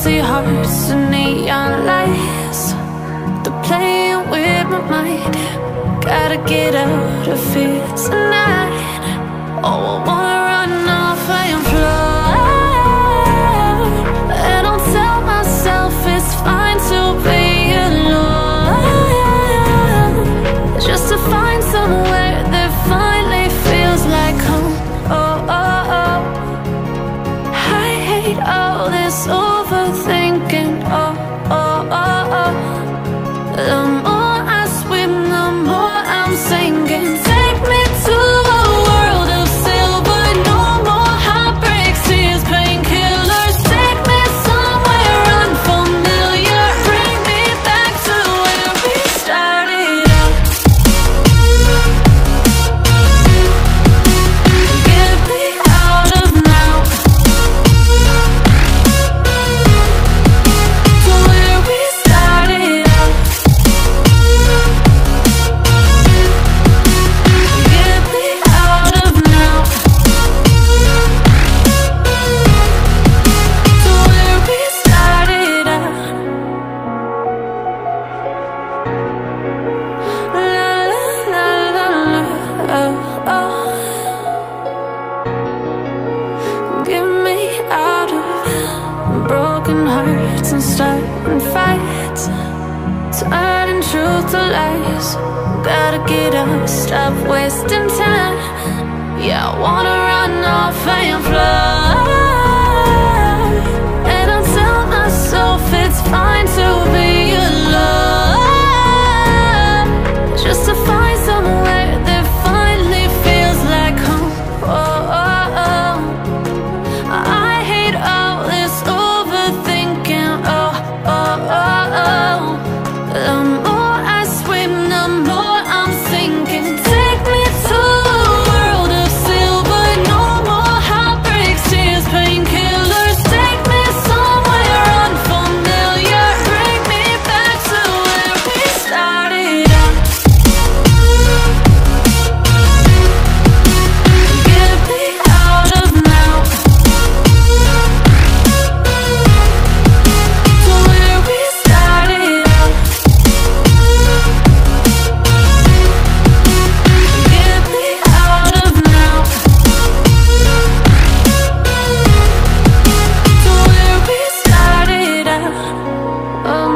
empty hearts and neon lights. They're playing with my mind. Gotta get out of here tonight. Oh, I wanna run off and fly. And I'll tell myself it's fine to be alone, just to find somewhere that finally feels like home. Oh, oh, oh. I hate all this overthinking. Oh, oh, oh, oh. The more I swim, the more I'm sinking. Take me to a world of silver. No more heartbreaks, tears, painkillers. Take me somewhere unfamiliar. Bring me back to where we started out. Get me out of now, to where we started out. Get me out of now, to where we started out. La la la la la, oh, oh. Get me out of broken hearts and starting fights, turning truth to lies. Gotta get up, stop wasting time. Yeah, I wanna run off and fly. And I'll tell myself it's fine to be alone, just to find somewhere that finally feels like home. Oh, oh, oh. I hate all this overthinking. Oh, oh, oh, oh. The more I swim, the more I'm sinking. Take me to a world of silver. No more heartbreaks, tears, painkillers. Take me somewhere unfamiliar. Bring me back to where we started out. Get me out of now, to where we started out. Get me out of now, to where we started out. Oh,